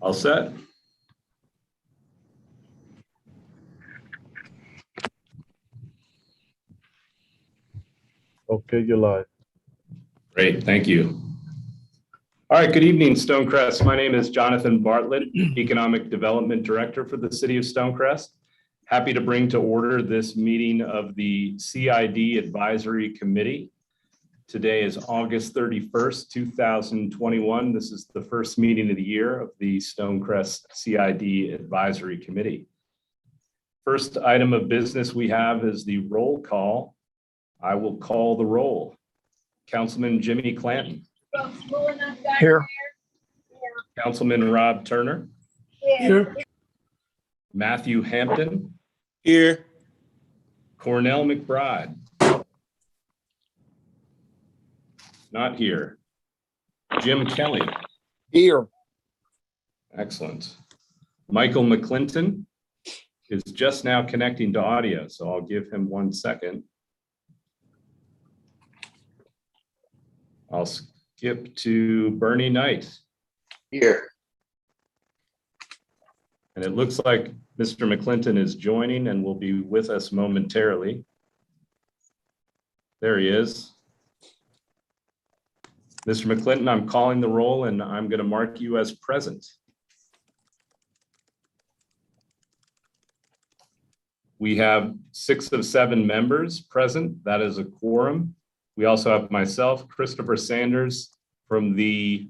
All set. Okay, you're live. Great, thank you. All right, good evening, Stonecrest. My name is Jonathan Bartlett, Economic Development Director for the City of Stonecrest. Happy to bring to order this meeting of the CID Advisory Committee. Today is August 31st, 2021. This is the first meeting of the year of the Stonecrest CID Advisory Committee. First item of business we have is the roll call. I will call the roll. Councilman Jimmy Clanton. Here. Councilman Rob Turner. Here. Matthew Hampton. Here. Cornell McBride. Not here. Jim Kelly. Here. Excellent. Michael McClinton is just now connecting to audio, so I'll give him 1 second. I'll skip to Bernie Knight. Here. And it looks like Mr. McClinton is joining and will be with us momentarily. There he is. Mr. McClinton, I'm calling the roll and I'm going to mark you as present. We have 6 of 7 members present. That is a quorum. We also have myself, Christopher Sanders from the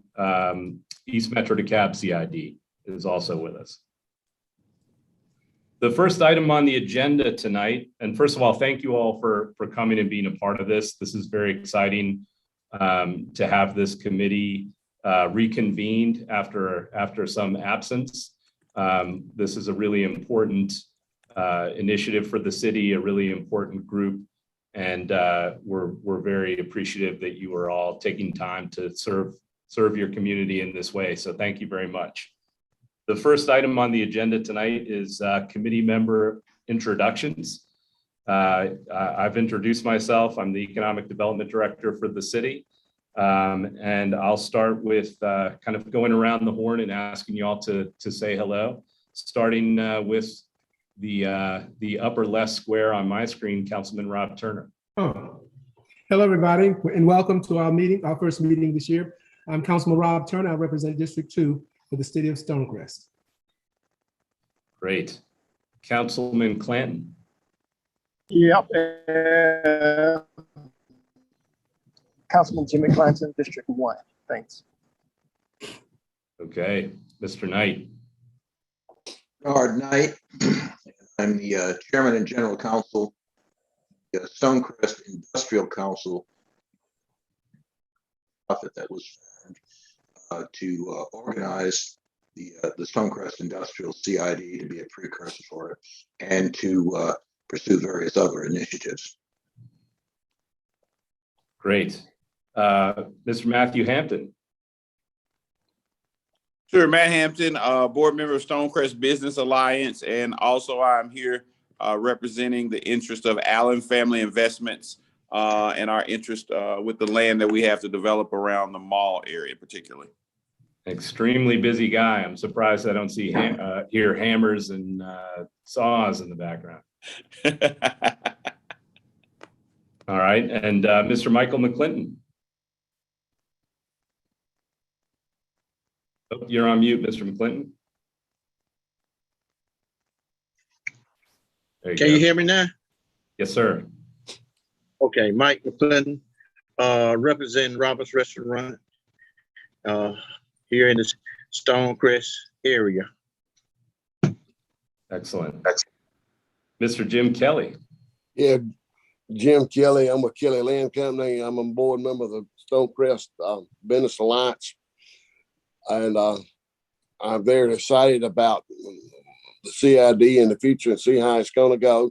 East Metro DeKalb CID is also with us. The first item on the agenda tonight, and first of all, thank you all for coming and being a part of this. This is very exciting to have this committee reconvened after some absence. This is a really important initiative for the city, a really important group. And we're very appreciative that you are all taking time to serve your community in this way. So thank you very much. The first item on the agenda tonight is committee member introductions. I've introduced myself. I'm the Economic Development Director for the city. And I'll start with kind of going around the horn and asking you all to say hello, starting with the upper left square on my screen, Councilman Rob Turner. Oh, hello, everybody, and welcome to our meeting, our first meeting this year. I'm Councilman Rob Turner. I represent District 2 for the city of Stonecrest. Great. Councilman Clanton. Yep. Councilman Jimmy Clanton, District 1. Thanks. Okay. Mr. Knight. Bernard Knight. I'm the Chairman and General Counsel, the Stonecrest Industrial Council, that was formed to organize the Stonecrest Industrial CID to be a precursor for it and to pursue various other initiatives. Great. Mr. Matthew Hampton. Sure, Matt Hampton, board member of Stonecrest Business Alliance, and also I'm here representing the interest of Allen Family Investments and our interest with the land that we have to develop around the mall area particularly. Extremely busy guy. I'm surprised I don't see hear hammers and saws in the background. All right, and Mr. Michael McClinton. Oh, you're on mute, Mr. McClinton. Can you hear me now? Yes, sir. Okay, Mike McClinton, representing Roberts Restaurant here in the Stonecrest area. Excellent. Mr. Jim Kelly. Yeah, Jim Kelly. I'm with Kelly Land Company. I'm a board member of the Stonecrest Business Alliance. And I'm very excited about the CID in the future and see how it's going to go.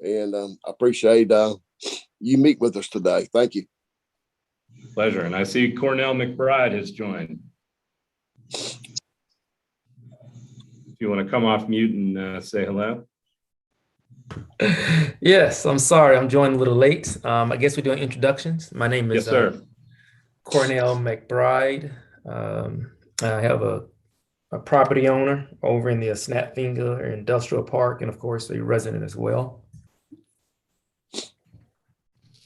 And I appreciate you meet with us today. Thank you. Pleasure. And I see Cornell McBride has joined. If you want to come off mute and say hello. Yes, I'm sorry. I'm joining a little late. I guess we're doing introductions. My name is yes, sir. Cornell McBride. I have a a property owner over in the Snapfinger Industrial Park, and of course, a resident as well.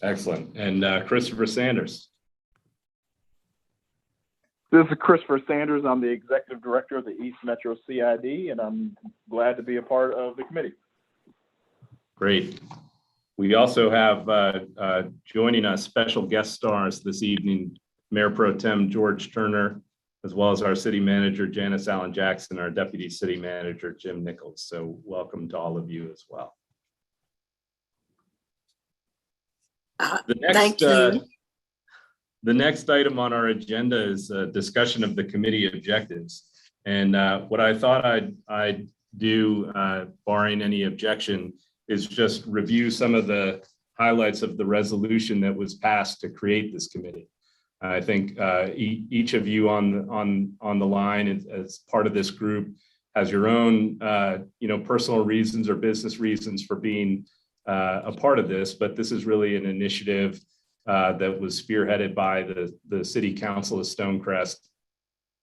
Excellent. And Christopher Sanders. This is Christopher Sanders. I'm the Executive Director of the East Metro CID, and I'm glad to be a part of the committee. Great. We also have joining us special guest stars this evening, Mayor Pro Tem George Turner, as well as our City Manager Janice Allen Jackson, our Deputy City Manager Jim Nichols. So welcome to all of you as well. Thank you. The next item on our agenda is a discussion of the committee objectives. And what I thought I'd do, barring any objection, is just review some of the highlights of the resolution that was passed to create this committee. I think each of you on the line as part of this group has your own personal reasons or business reasons for being a part of this, but this is really an initiative that was spearheaded by the City Council of Stonecrest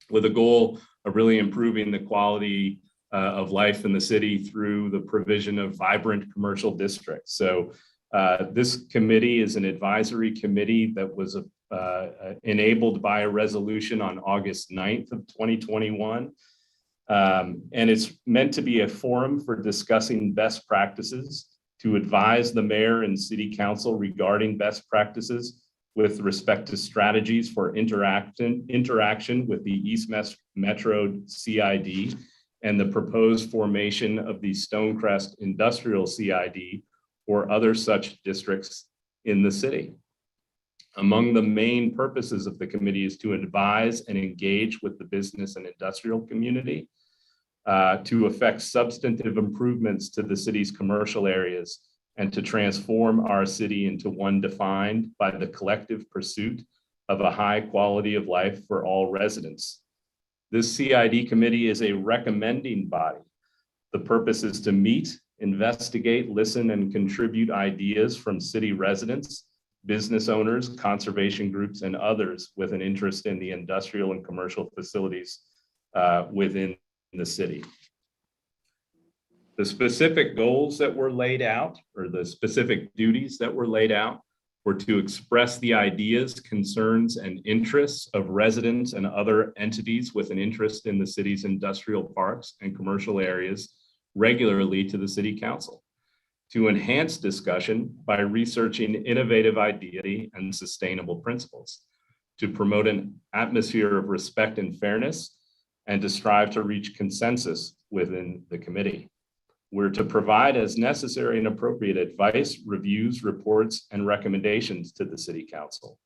with a goal of really improving the quality of life in the city through the provision of vibrant commercial districts. So this committee is an advisory committee that was enabled by a resolution on August 9th of 2021. And it's meant to be a forum for discussing best practices, to advise the mayor and city council regarding best practices with respect to strategies for interaction with the East Metro CID and the proposed formation of the Stonecrest Industrial CID or other such districts in the city. Among the main purposes of the committee is to advise and engage with the business and industrial community, to effect substantive improvements to the city's commercial areas and to transform our city into one defined by the collective pursuit of a high quality of life for all residents. This CID committee is a recommending body. The purpose is to meet, investigate, listen, and contribute ideas from city residents, business owners, conservation groups, and others with an interest in the industrial and commercial facilities within the city. The specific goals that were laid out, or the specific duties that were laid out, were to express the ideas, concerns, and interests of residents and other entities with an interest in the city's industrial parks and commercial areas regularly to the city council, to enhance discussion by researching innovative ideas and sustainable principles, to promote an atmosphere of respect and fairness, and to strive to reach consensus within the committee. We're to provide as necessary and appropriate advice, reviews, reports, and recommendations to the City Council.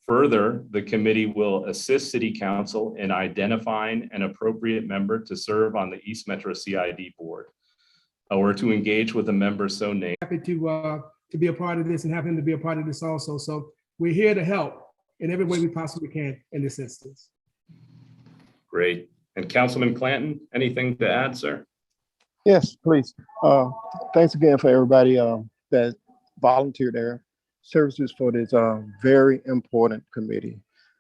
Further, the committee will assist City Council in identifying an appropriate member to serve on the East Metro CID board, or to engage with a member so named. Happy to be a part of this and have him to be a part of this also. So we're here to help in every way we possibly can in this instance. Great. And Councilman Clanton, anything to add, sir? Yes, please. Thanks again for everybody that volunteered their services for this very important committee.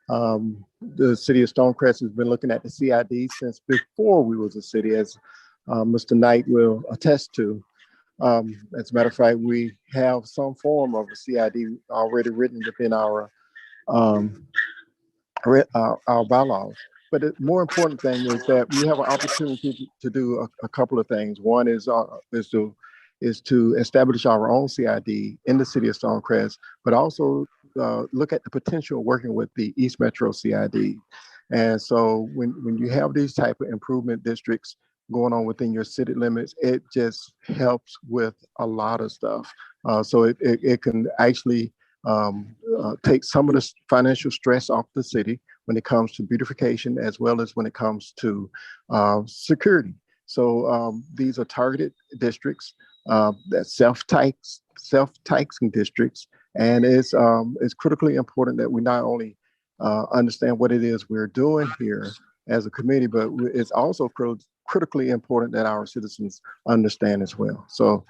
The city of Stonecrest has been looking at the CID since before we was a city, as Mr. Knight will attest to. As a matter of fact, we have some form of a CID already written within our bylaws. But the more important thing is that we have an opportunity to do a couple of things. One is to establish our own CID in the city of Stonecrest, but also look at the potential of working with the East Metro CID. And so when you have these type of improvement districts going on within your city limits, it just helps with a lot of stuff. So it can actually take some of the financial stress off the city when it comes to beautification, as well as when it comes to security. So these are targeted districts, that self-taxing districts, and it's critically important that we not only understand what it is we're doing here as a committee, but it's also critically important that our citizens understand as well. So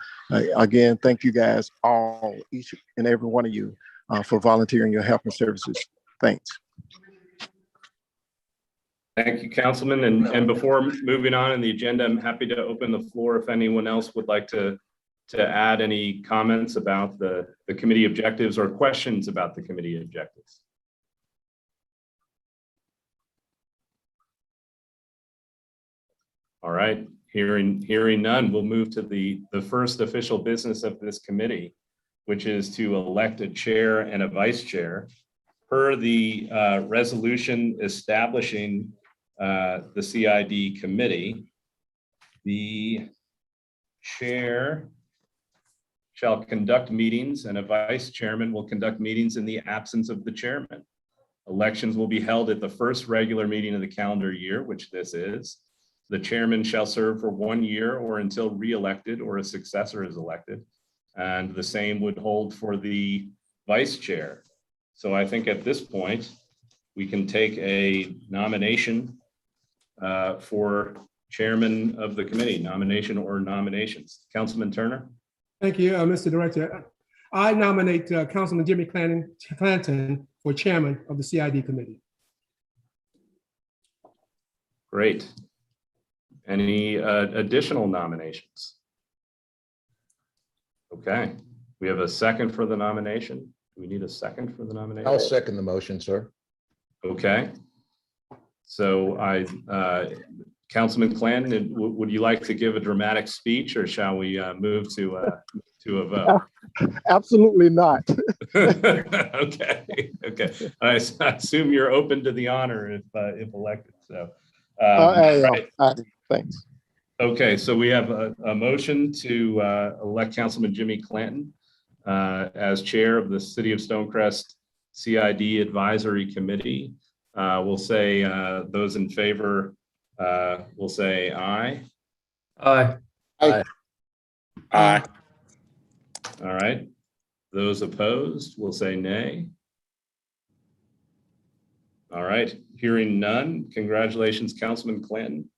again, thank you guys all, each and every one of you, for volunteering your help and services. Thanks. Thank you, Councilman. And before moving on in the agenda, I'm happy to open the floor if anyone else would like to add any comments about the committee objectives or questions about the committee objectives. All right, hearing none, we'll move to the first official business of this committee, which is to elect a chair and a vice chair. Per the resolution establishing the CID committee, the chair shall conduct meetings and a vice chairman will conduct meetings in the absence of the chairman. Elections will be held at the first regular meeting of the calendar year, which this is. The chairman shall serve for 1 year or until re-elected or a successor is elected. And the same would hold for the vice chair. So I think at this point, we can take a nomination for chairman of the committee, nomination or nominations. Councilman Turner? Thank you, Mr. Director. I nominate Councilman Jimmy Clanton for chairman of the CID committee. Great. Any additional nominations? Okay, we have a second for the nomination. Do we need a second for the nomination? I'll second the motion, sir. Okay. So Councilman Clanton, would you like to give a dramatic speech or shall we move to a vote? Absolutely not. Okay. I assume you're open to the honor if elected. So, right. Thanks. Okay, so we have a motion to elect Councilman Jimmy Clanton as chair of the City of Stonecrest CID Advisory Committee. We'll say those in favor will say aye. Aye. Aye. All right. Those opposed will say nay. All right. Hearing none. Congratulations, Councilman Clanton.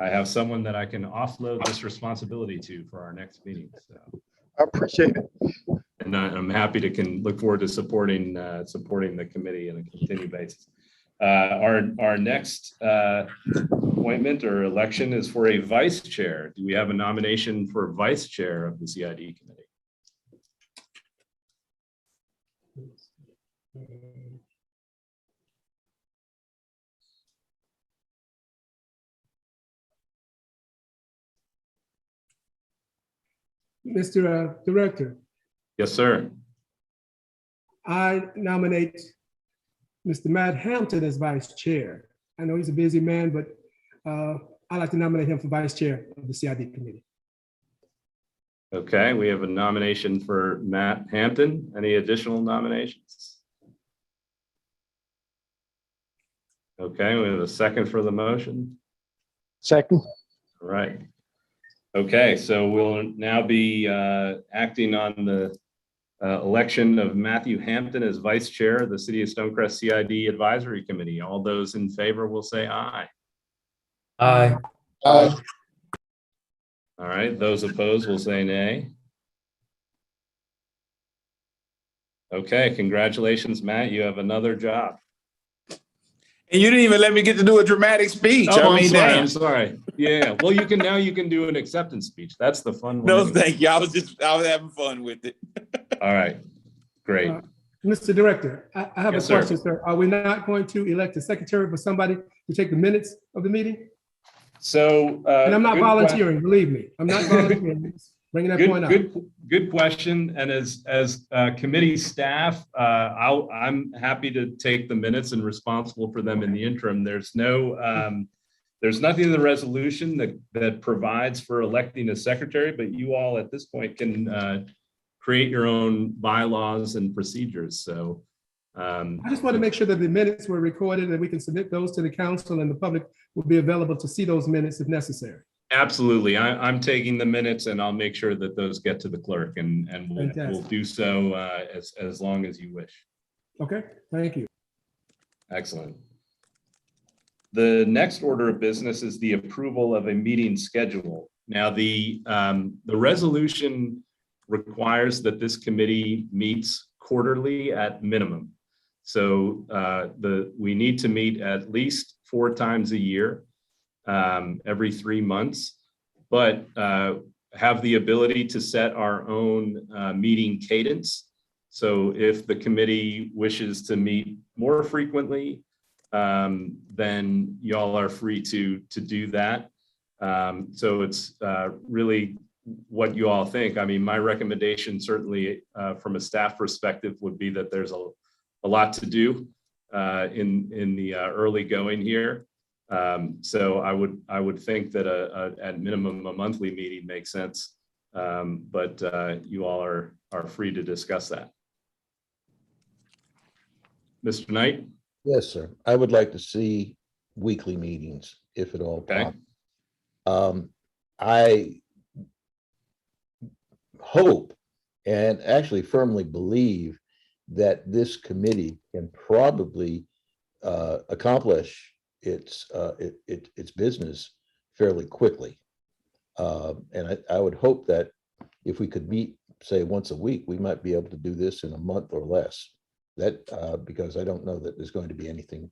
I have someone that I can offload this responsibility to for our next meeting. So I appreciate it. and I'm happy to look forward to supporting the committee on a continued basis. Our next appointment or election is for a vice chair. Do we have a nomination for vice chair of the CID committee? Mr. Director, Yes, sir. I nominate Mr. Matt Hampton as vice chair. I know he's a busy man, but I'd like to nominate him for vice chair of the CID committee. Okay, we have a nomination for Matt Hampton. Any additional nominations? Okay, we have a second for the motion. Second. All right. Okay, so we'll now be acting on the election of Matthew Hampton as vice chair of the City of Stonecrest CID Advisory Committee. All those in favor will say aye. Aye. Aye. All right, those opposed will say nay. Okay, congratulations, Matt. You have another job. And you didn't even let me get to do a dramatic speech. Oh, I mean, I'm damn. sorry. Yeah, well, you can do an acceptance speech. That's the fun one. No, thank you. I was having fun with it. All right, great. Mr. Director, I have Yes, a sir. question, sir. Are we not going to elect a secretary for somebody to take the minutes of the meeting? So, And I'm not good volunteering, believe me. I'm not volunteering. Just bringing that point out. Good question. And as committee staff, I'm happy to take the minutes and responsible for them in the interim. There's nothing in the resolution that provides for electing a secretary, but you all at this point can create your own bylaws and procedures. So I just want to make sure that the minutes were recorded and we can submit those to the council and the public will be available to see those minutes if necessary. absolutely. I'm taking the minutes and I'll make sure that those get to the clerk and we'll do so as long as you wish. Okay, thank you. Excellent. The next order of business is the approval of a meeting schedule. Now, the resolution requires that this committee meets quarterly at minimum. So we need to meet at least 4 times a year, every 3 months, but have the ability to set our own meeting cadence. So if the committee wishes to meet more frequently, then y'all are free to do that. So it's really what you all think. I mean, my recommendation certainly from a staff perspective would be that there's a lot to do in the early going here. So I would think that at minimum a monthly meeting makes sense, but you all are free to discuss that. Mr. Knight? Yes, sir. I would like to see weekly meetings, if at all Okay. possible. I hope and actually firmly believe that this committee can probably accomplish its business fairly quickly. And I would hope that if we could meet, say, once a week, we might be able to do this in a month or less. That because I don't know that there's going to be anything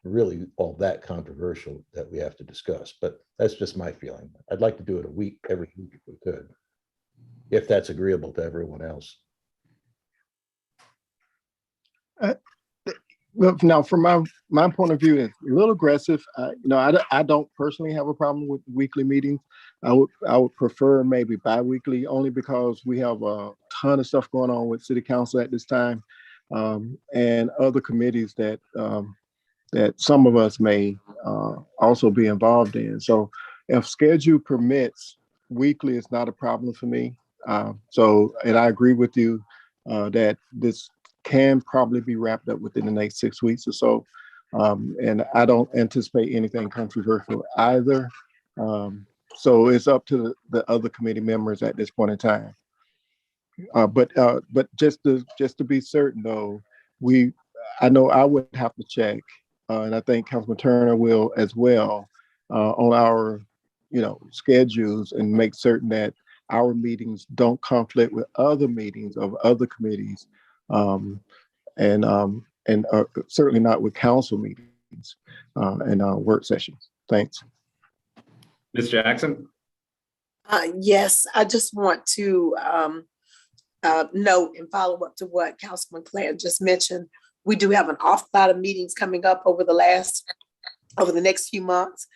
really all that controversial that we have to discuss, but that's just my feeling. I'd like to do it every week if we could, if that's agreeable to everyone else. Well, now from my point of view, it's a little aggressive. I don't personally have a problem with weekly meetings. I would prefer maybe bi-weekly, only because we have a ton of stuff going on with City Council at this time, and other committees that some of us may also be involved in. So if schedule permits, weekly is not a problem for me. And I agree with you that this can probably be wrapped up within the next 6 weeks or so. And I don't anticipate anything controversial either. So it's up to the other committee members at this point in time. But just to be certain though, I know I would have to check, and I think Councilman Turner will as well, on our schedules, and make certain that our meetings don't conflict with other meetings of other committees, and certainly not with council meetings and work sessions. Thanks. Ms. Jackson? Yes, I just want to note and follow up to what Councilman Clant just mentioned. We do have an awful lot of meetings coming up over the next few months,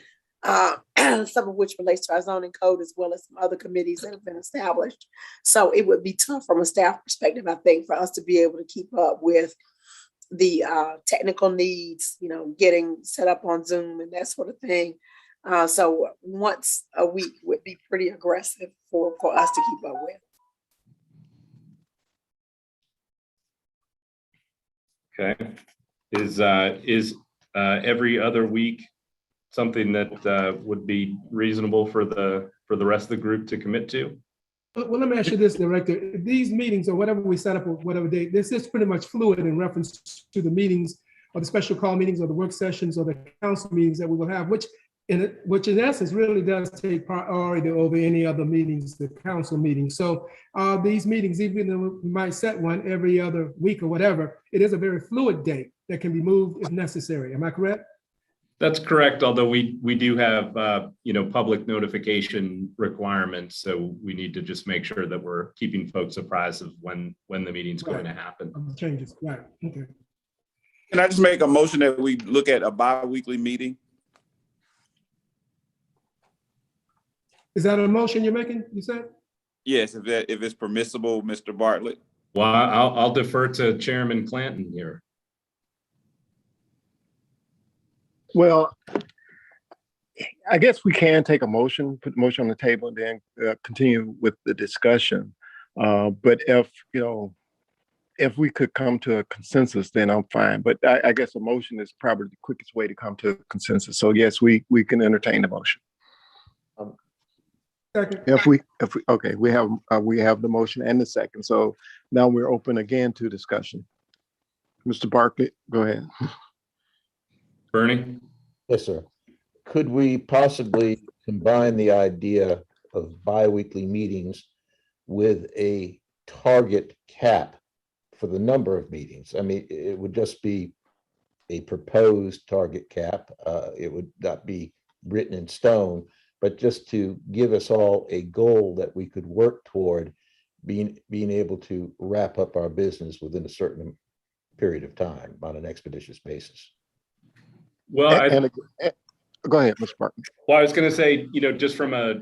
some of which relates to our zoning code, as well as some other committees that have been established. So it would be tough from a staff perspective, I think, for us to be able to keep up with the technical needs, getting set up on Zoom and that sort of thing. So once a week would be pretty aggressive for us to keep up with. Okay. Is every other week something that would be reasonable for the rest of the group to commit to? Well, let me ask you this, Director. These meetings, or whatever we set up, or whatever day, this is pretty much fluid in reference to the meetings, or the special call meetings, or the work sessions, or the council meetings that we will have, which in essence really does take priority over any other meetings, the council meetings. So these meetings, even though we might set one every other week or whatever, it is a very fluid date that can be moved if necessary. Am I correct? That's correct, although we do have public notification requirements, so we need to just make sure that we're keeping folks apprised of when the meeting's going to happen. Changes, right? Okay. Can I just make a motion that we look at a bi-weekly meeting? Is that a motion you're making? You said? Yes, if it's permissible, Mr. Bartlett. Well, I'll defer to Chairman Clanton here. Well, I guess we can take a motion, put the motion on the table, and then continue with the discussion. But if we could come to a consensus, then I'm fine. But I guess a motion is probably the quickest way to come to a consensus. So yes, we can entertain the motion. Second. We have the motion and the second. So now we're open again to discussion. Mr. Bartlett, go ahead. Bernie? Yes, sir. Could we possibly combine the idea of bi-weekly meetings with a target cap for the number of meetings. I mean, it would just be a proposed target cap. It would not be written in stone, but just to give us all a goal that we could work toward being able to wrap up our business within a certain period of time on an expeditious basis. Well, Go ahead, Mr. Barton. well, I was going to say, just from a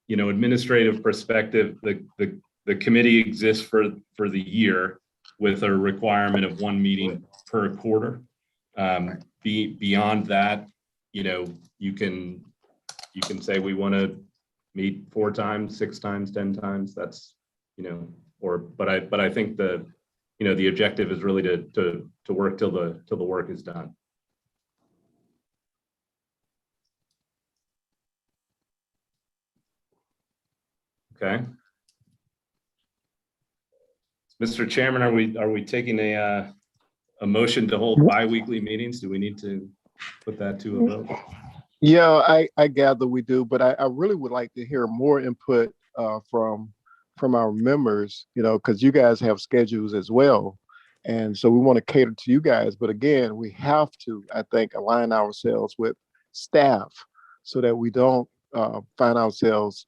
administrative perspective, the committee exists for the year with a requirement of one meeting per quarter. Beyond that, you can say we want to meet 4 times, 6 times, 10 times. That's, but I think the objective is really to work till the work is done. Okay. Mr. Chairman, are we taking a motion to hold bi-weekly meetings? Do we need to put that to a vote? Yeah, I gather we do, but I really would like to hear more input from our members, because you guys have schedules as well. And so we want to cater to you guys. But again, we have to, I think, align ourselves with staff so that we don't find ourselves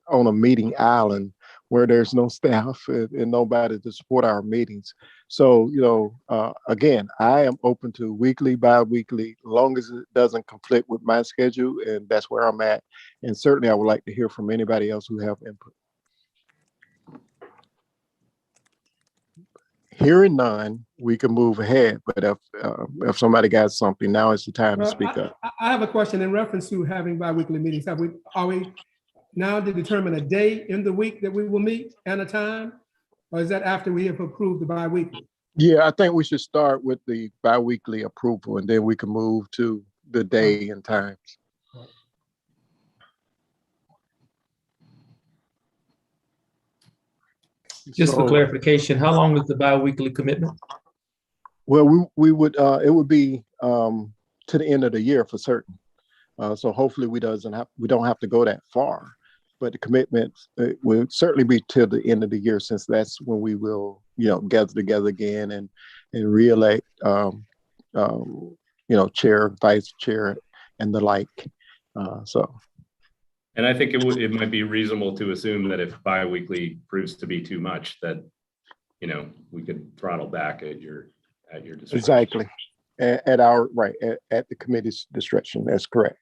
on a meeting island where there's no staff and nobody to support our meetings. So, again, I am open to weekly, bi-weekly, as long as it doesn't conflict with my schedule, and that's where I'm at. And certainly I would like to hear from anybody else who have input. Hearing none, we can move ahead, but if somebody got something, now is the time to speak up. I have a question in reference to having bi-weekly meetings. Are we now to determine a day in the week that we will meet and a time? Or is that after we have approved the bi-weekly? Yeah, I think we should start with the bi-weekly approval and then we can move to the day and times. Just for clarification, how long is the bi-weekly commitment? Well, we would, it would be to the end of the year for certain. So hopefully we don't have to go that far. But the commitment will certainly be till the end of the year, since that's when we will, gather together again and re-elect, chair, vice chair, and the like. And I think it might be reasonable to assume that if bi-weekly proves to be too much, that we could throttle back at your discretion. Exactly, at the committee's discretion. That's correct.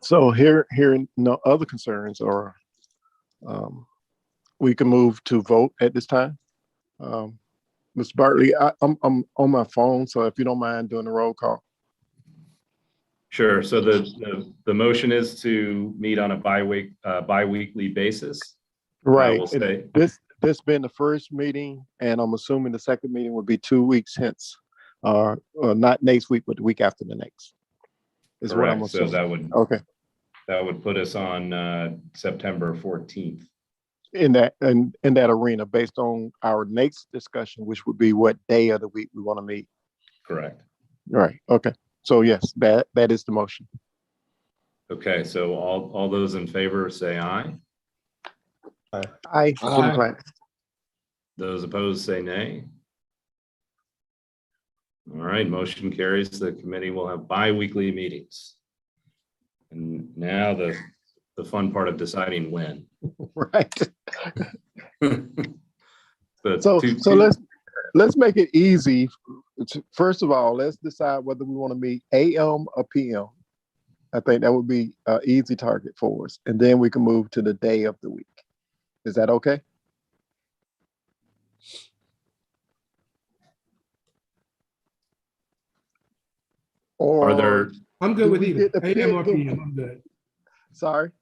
So hearing no other concerns, or we can move to vote at this time. Mr. Bartley, I'm on my phone, so if you don't mind doing the roll call. Sure. So the motion is to meet on a bi-weekly basis. Right. We'll say. This being the first meeting, and I'm assuming the second meeting would be 2 weeks hence, or not next week, but the week after the next. Is Correct. What I'm assuming. So that would put us on September 14th. In that arena, based on our next discussion, which would be what day of the week we want to meet. Correct. Right. Okay. So yes, that is the motion. Okay. So all those in favor say aye. Aye. Aye. Those opposed say nay. All right, motion carries. The committee will have bi-weekly meetings. And now the fun part of deciding when. Right. So let's make it easy. First of all, let's decide whether we want to meet AM or PM. I think that would be an easy target for us. And then we can move to the day of the week. Is that okay? Or I'm good with either AM or PM. I'm good. Sorry.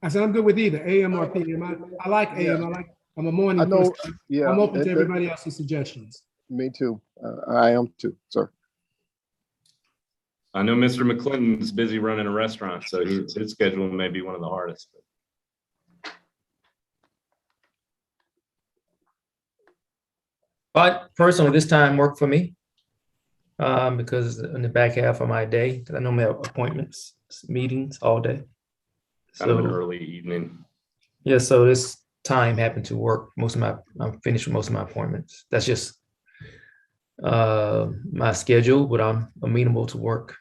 I said I'm good with either AM or PM. I like AM. I'm a morning person. Yeah, I'm open to everybody else's suggestions. Me too. I am too, sir. I know Mr. McClinton's busy running a restaurant, so his schedule may be one of the hardest. But personally, this time worked for me because in the back half of my day, I normally have appointments, meetings all day. Kind of an early evening. Yeah, so this time happened to work. I'm finished with most of my appointments. That's just my schedule, but I'm amenable to work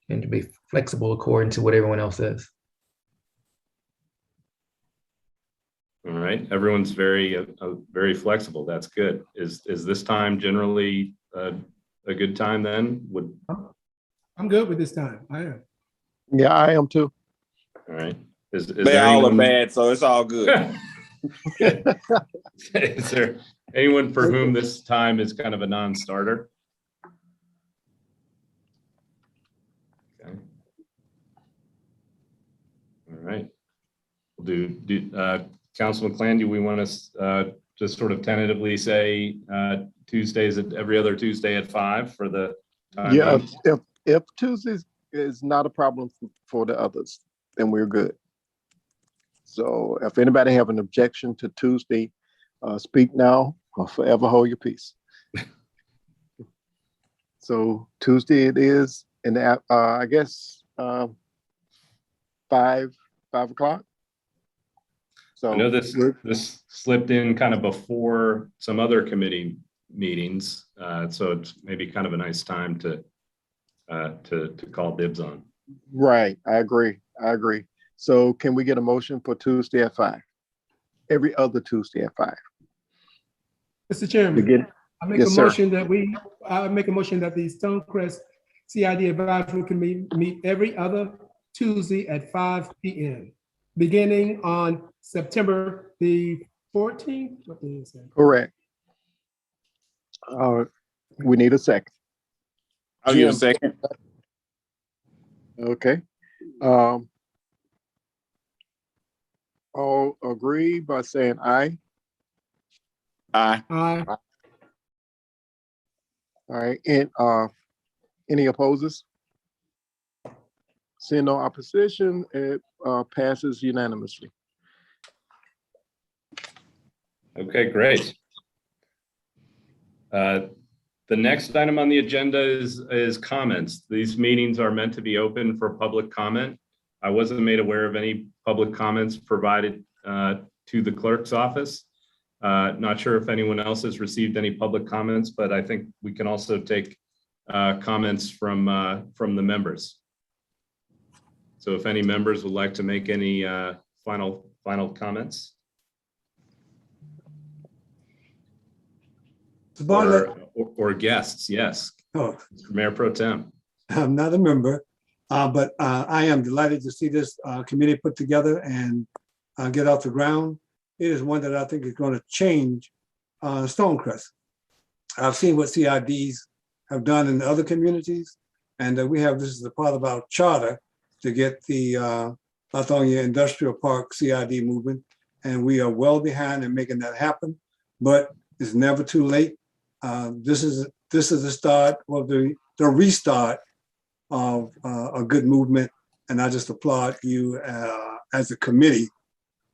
and to be flexible according to what everyone else says. All right, everyone's very flexible. That's good. Is this time generally a good time then? I'm good with this time. I am. Yeah, I am too. All right. Is They there all anyone? are bad, so it's all good. Is there anyone for whom this time is kind of a non-starter? Okay. All right. We'll do Councilman Clan, do we want to just sort of tentatively say Tuesdays at every other Tuesday at 5 for the time Yeah, being? if Tuesdays is not a problem for the others, then we're good. So if anybody have an objection to Tuesday, speak now or forever hold your peace. So Tuesday it is, and I guess 5 o'clock. So I know this slipped in kind of before some other committee meetings, so it's maybe kind of a nice time to call dibs on. Right, I agree. So can we get a motion for Tuesday at 5? Every other Tuesday at 5. Mr. Chairman, Begin. I make Yes, a sir. motion that the Stonecrest CID Advisory Committee meet every other Tuesday at 5 p.m. beginning on September the 14th. What day is that? Correct. We need a second. I'll give a Jim. second. Okay. All agree by saying aye. Aye. Aye. All right. And any opposers? Seeing no opposition, it passes unanimously. Okay, great. The next item on the agenda is comments. These meetings are meant to be open for public comment. I wasn't made aware of any public comments provided to the clerk's office. Not sure if anyone else has received any public comments, but I think we can also take comments from the members. So if any members would like to make any final comments. Or guests, yes. Oh, Mayor Pro Tem. I'm not a member, but I am delighted to see this committee put together and get off the ground. It is one that I think is going to change Stonecrest. I've seen what CIDs have done in other communities, and we have, this is a part of our charter to get the Lithonia Industrial Park CID movement, and we are well behind in making that happen, but it's never too late. This is the start of the restart of a good movement, and I just applaud you as a committee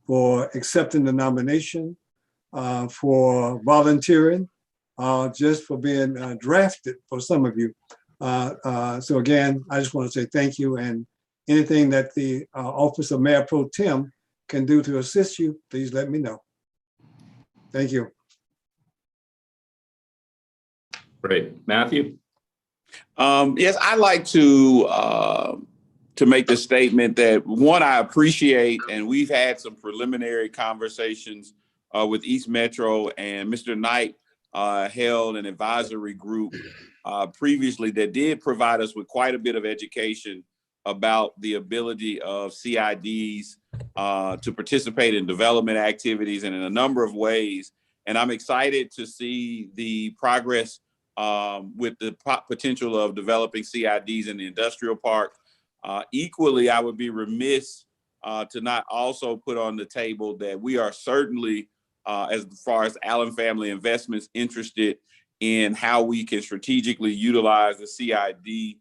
for accepting the nomination, for volunteering, just for being drafted for some of you. So again, I just want to say thank you, and anything that the Office of Mayor Pro Tem can do to assist you, please let me know. Thank you. Great. Matthew? Yes, I'd like to make the statement that, one, I appreciate, and we've had some preliminary conversations with East Metro, and Mr. Knight held an advisory group previously that did provide us with quite a bit of education about the ability of CIDs to participate in development activities and in a number of ways. And I'm excited to see the progress with the potential of developing CIDs in the industrial park. Equally, I would be remiss to not also put on the table that we are certainly, as far as Allen Family Investments, interested in how we can strategically utilize the CID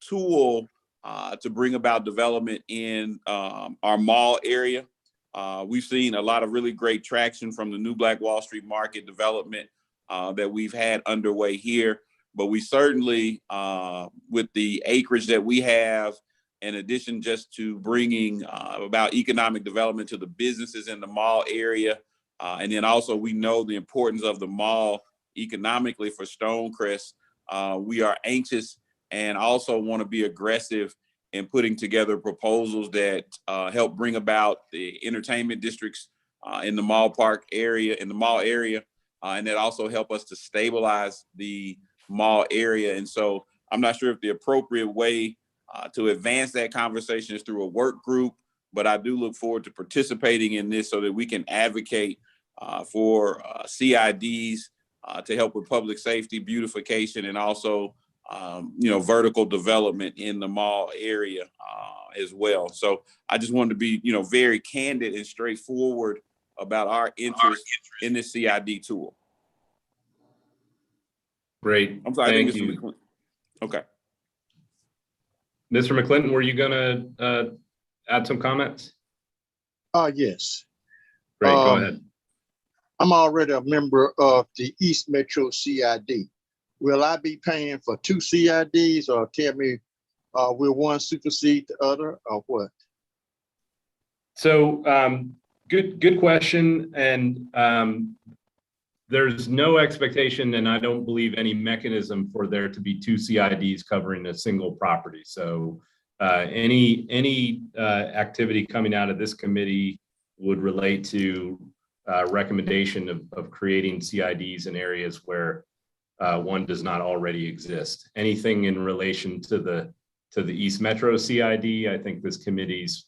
tool to bring about development in our mall area. We've seen a lot of really great traction from the new Black Wall Street Market development that we've had underway here, but we certainly, with the acreage that we have in addition just to bringing about economic development to the businesses in the mall area. And then also we know the importance of the mall economically for Stonecrest. We are anxious and also want to be aggressive in putting together proposals that help bring about the entertainment districts in the mall area, and that also help us to stabilize the mall area. And so I'm not sure if the appropriate way to advance that conversation is through a work group, but I do look forward to participating in this so that we can advocate for CIDs to help with public safety, beautification, and also vertical development in the mall area as well. So I just wanted to be, very candid and straightforward about our interest in this CID tool. Great. I'm sorry, Thank I think you. Mr. McClinton. Okay. Mr. McClinton, were you gonna add some comments? Yes. Great, go ahead. I'm already a member of the East Metro CID. Will I be paying for 2 CIDs, or tell me, will one supersede the other, or what? So good question. And there's no expectation, and I don't believe any mechanism for there to be 2 CIDs covering a single property. So any activity coming out of this committee would relate to recommendation of creating CIDs in areas where one does not already exist. Anything in relation to the East Metro CID, I think this committee's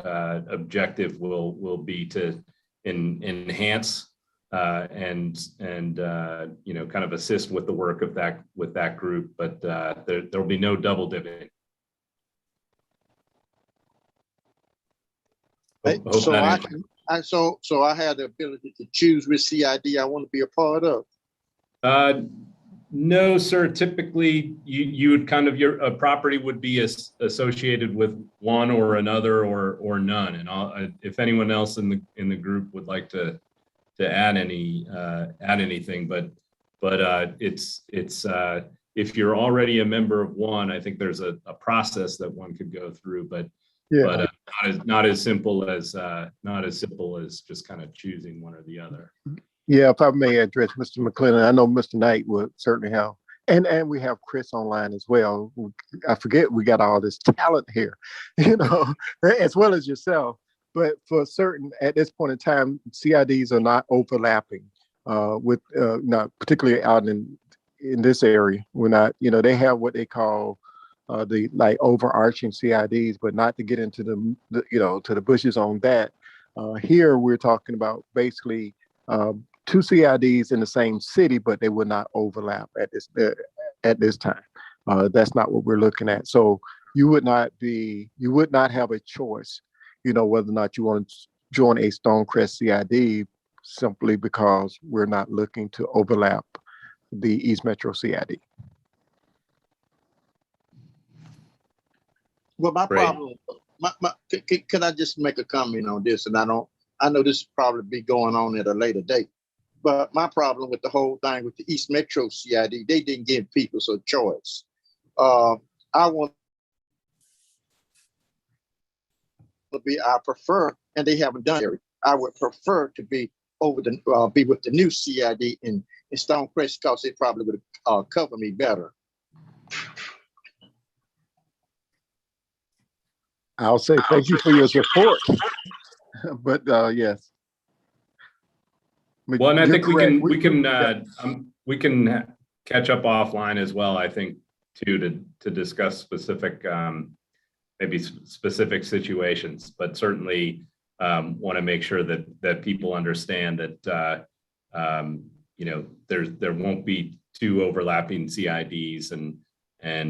objective will be to enhance and kind of assist with the work of that group, but there'll be no double dipping. So I had the ability to choose which CID I want to be a part of. No, sir. Typically, you would kind of a property would be associated with one or another or none. And if anyone else in the group would like to add anything, but it's if you're already a member of one, I think there's a process that one could go through, but not as simple as just kind of choosing one or the other. Yeah, if I may address Mr. McClinton, I know Mr. Knight would certainly have, and we have Chris online as well. I forget we got all this talent here, as well as yourself. But for certain, at this point in time, CIDs are not overlapping with, not particularly out in this area. We're not, they have what they call the like overarching CIDs, but not to get into the to the bushes on that. Here we're talking about basically 2 CIDs in the same city, but they would not overlap at this time. That's not what we're looking at. So you would not have a choice, whether or not you want to join a Stonecrest CID simply because we're not looking to overlap the East Metro CID. Well, my problem, can I just make a comment on this? And I know this will probably be going on at a later date, but my problem with the whole thing with the East Metro CID, they didn't give people a choice. I prefer, and they haven't done it. I would prefer to be be with the new CID in Stonecrest because they probably would cover me better. I'll say thank you for your support, but yes. Well, and I think we can catch up offline as well. I think too to discuss specific maybe specific situations, but certainly want to make sure that people understand that there won't be 2 overlapping CIDs and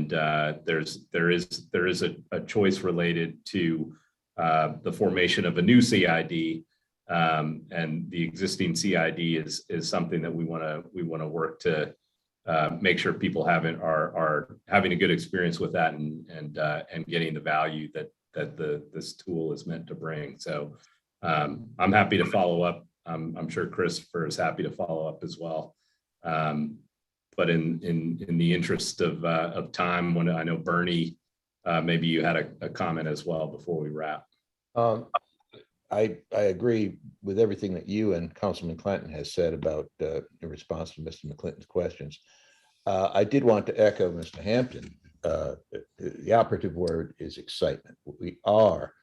there is a choice related to the formation of a new CID, and the existing CID is something that we want to work to make sure people are having a good experience with that and getting the value that this tool is meant to bring. So I'm happy to follow up. I'm sure Christopher is happy to follow up as well. but in the interest of time, when I know Bernie, maybe you had a comment as well before we wrap. I agree with everything that you and Councilman Clanton has said about in response to Mr. McClinton's questions. I did want to echo Mr. Hampton. The operative word is excitement. We are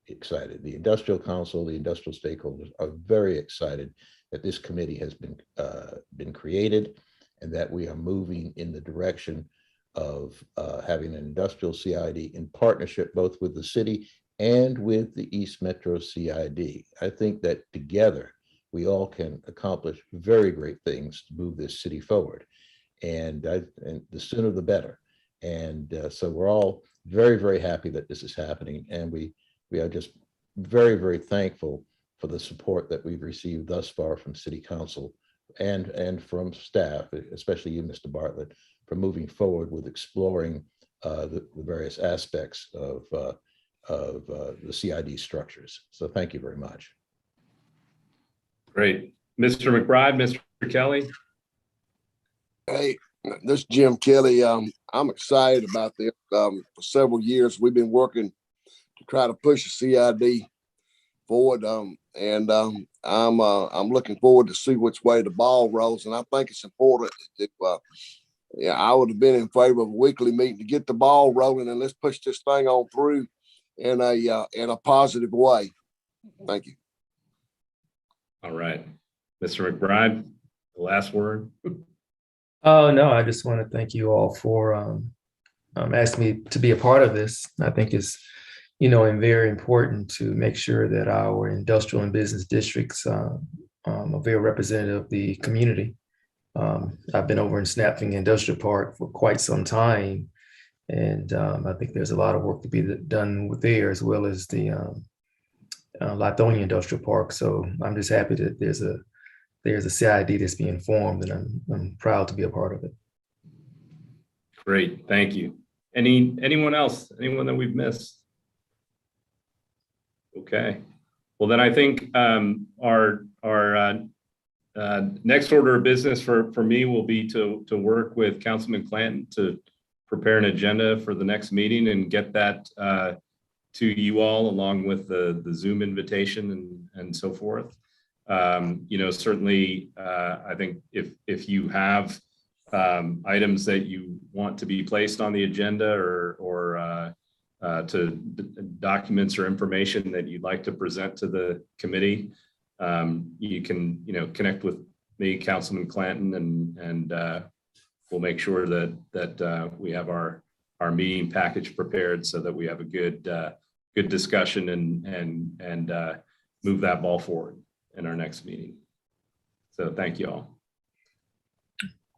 excited. The Industrial Council, the industrial stakeholders are very excited that this committee has been created and that we are moving in the direction of having an industrial CID in partnership both with the city and with the East Metro CID. I think that together we all can accomplish very great things to move this city forward. And the sooner the better. And so we're all very, very happy that this is happening. And we are just very, very thankful for the support that we've received thus far from City Council and from staff, especially you, Mr. Bartlett, for moving forward with exploring the various aspects of the CID structures. So thank you very much. Great. Mr. McBride, Mr. Kelly. Hey, this is Jim Kelly. I'm excited about this. For several years, we've been working to try to push the CID forward, and I'm looking forward to see which way the ball rolls. And I think it's important that yeah, I would have been in favor of a weekly meeting to get the ball rolling, and let's push this thing on through in a positive way. Thank you. All right, Mr. McBride, the last word. Oh, no, I just want to thank you all for asking me to be a part of this. I think it's, and very important to make sure that our industrial and business districts are very representative of the community. I've been over in Snapfinger Industrial Park for quite some time, and I think there's a lot of work to be done with there, as well as the Lithonia Industrial Park. So I'm just happy that there's a CID that's being formed, and I'm proud to be a part of it. Great, thank you. Anyone else? Anyone that we've missed? Okay, well then I think our next order of business for me will be to work with Councilman Clanton to prepare an agenda for the next meeting and get that to you all, along with the Zoom invitation and so forth. Certainly, I think if you have items that you want to be placed on the agenda or to documents or information that you'd like to present to the committee, you can, connect with me, Councilman Clanton, and we'll make sure that we have our meeting package prepared so that we have a good discussion and move that ball forward in our next meeting. So thank you all.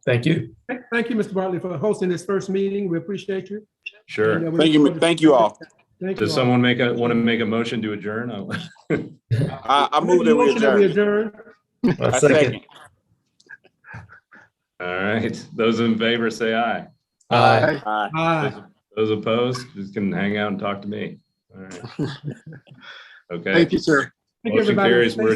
Thank you. Thank you, Mr. Bartley, for hosting this first meeting. We appreciate you. Sure. And, Thank you. Thank you all. Does someone want to make a motion to adjourn? I move that we adjourn. A second. All right. Those in favor say aye. Aye. Aye. Those opposed just can hang out and talk to me. All right. Okay. Thank you, sir. Thank you, Motion everybody. carries. We're